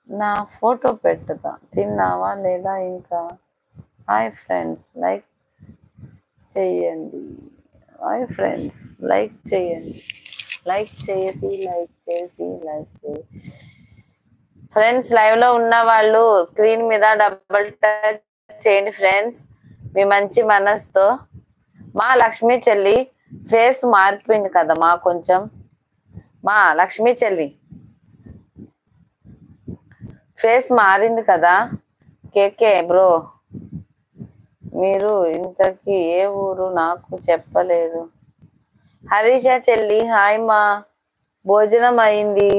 నా ఫోటో పెట్టుదా తిన్నావా లేదా ఇంకా? హాయ్ ఫ్రెండ్స్ లైక్ చేయండి. హాయ్ ఫ్రెండ్స్ లైక్ చేయండి. లైక్ చేసి ఫ్రెండ్స్ లైవ్ లో ఉన్న వాళ్ళు స్క్రీన్ మీద డబుల్ టచ్ చేయండి ఫ్రెండ్స్ మీ మంచి మనసుతో. మా లక్ష్మీ చెల్లి ఫేస్ మారిపోయింది కదా మా కొంచెం. మా లక్ష్మీ చెల్లి ఫేస్ మారింది కదా. కేకే బ్రో మీరు ఇంతకీ ఏ ఊరు నాకు చెప్పలేదు. హరీష చెల్లి హాయ్ మా. భోజనం అయింది.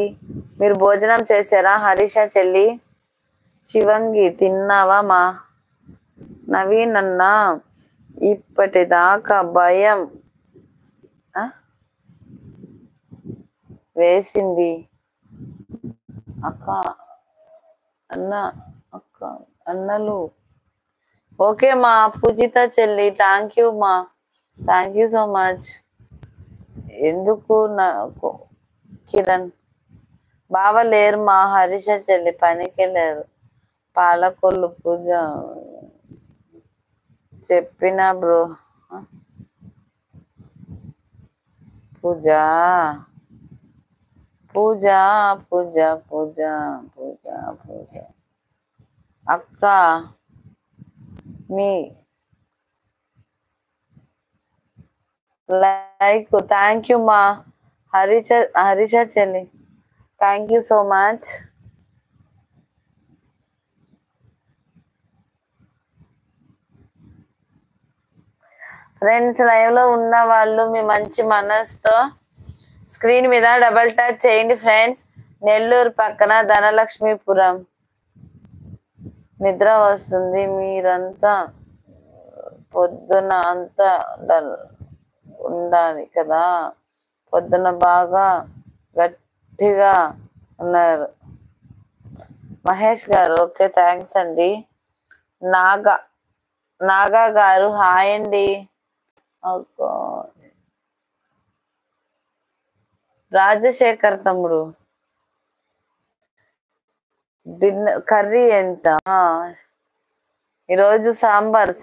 మీరు భోజనం చేశారా హరీష చెల్లి? శివంగి తిన్నావా మా? నవీన్ అన్న ఇప్పటిదాకా భయం వేసింది అక్క అన్నలు. ఓకే మా పూజిత చెల్లి థ్యాంక్ యూ మా. Thank you so much. ఎందుకు నాకు కిరణ్ బావ లేరు మా. హరీష చెల్లి పనికి వెళ్ళారు. పాలకొల్లు పూజ చెప్పిన బ్రో. పూజ పూజ పూజ పూజ పూజ పూజ అక్క మీ లైక్ థ్యాంక్ యూ మా. హరీష చెల్లి thank you so much. Friends live లో ఉన్న వాళ్ళు మీ మంచి మనసుతో స్క్రీన్ మీద డబల్ టచ్ చేయండి ఫ్రెండ్స్. నెల్లూరు పక్కన ధనలక్ష్మీపురం. నిద్ర వస్తుంది. మీరంతా పొద్దున అంతా ఉండాలి కదా. పొద్దున బాగా గట్టిగా ఉన్నారు మహేష్ గారు. ఓకే థ్యాంక్స్ అండి. నాగా గారు హాయ్ అండి. రాజశేఖర్ తమ్ముడు డిన్నర్ కర్రీ ఎంత? ఈరోజు సాంబార్.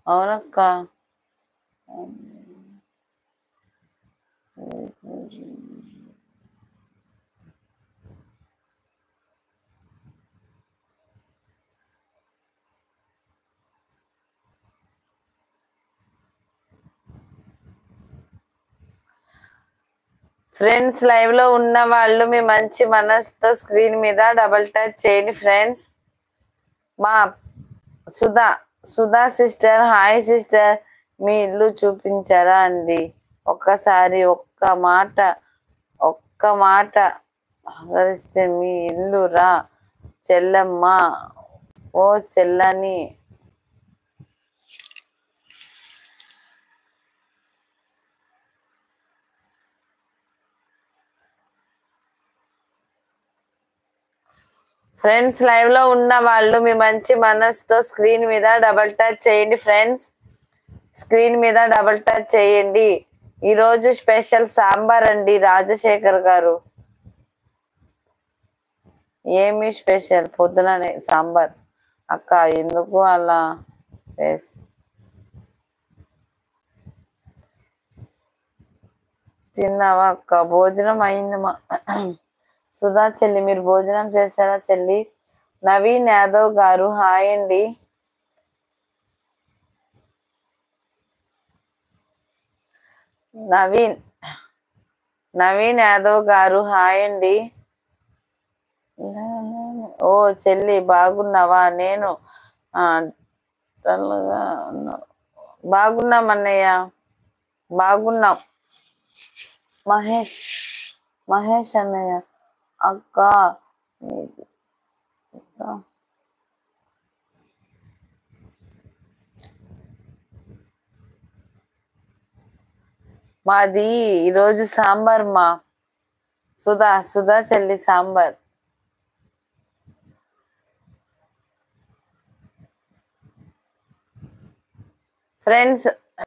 అవునక్క. ఫ్రెండ్స్ లైవ్ లో ఉన్న వాళ్ళు మీ మంచి మనసుతో స్క్రీన్ మీద డబల్ టచ్ చేయండి ఫ్రెండ్స్. మా సుధా సిస్టర్ హాయ్ సిస్టర్. మీ ఇల్లు చూపించారా అండి? ఒక్కసారి ఒక్క మాట ఆదరిస్తే మీ ఇల్లు రా చెల్లమ్మ. ఓ చెల్లని ఫ్రెండ్స్ లైవ్ లో ఉన్న వాళ్ళు మీ మంచి మనసుతో స్క్రీన్ మీద డబల్ టచ్ చేయండి ఫ్రెండ్స్. స్క్రీన్ మీద డబల్ టచ్ చేయండి. ఈరోజు స్పెషల్ సాంబార్ అండి రాజశేఖర్ గారు. ఏమి స్పెషల్? పొద్దుననే సాంబార్ అక్క. ఎందుకు అలా తిన్నావా అక్క? భోజనం అయింది మా. సుధా చెల్లి మీరు భోజనం చేశారా చెల్లి? నవీన్ యాదవ్ గారు హాయ్ అండి. నవీన్ యాదవ్ గారు హాయ్ అండి. ఓ చెల్లి బాగున్నావా? నేను బాగున్నాం అన్నయ్య. బాగున్నాం మహేష్ అన్నయ్య. అక్క మాది ఈరోజు సాంబార్ మా. సుధా చెల్లి సాంబార్. ఫ్రెండ్స్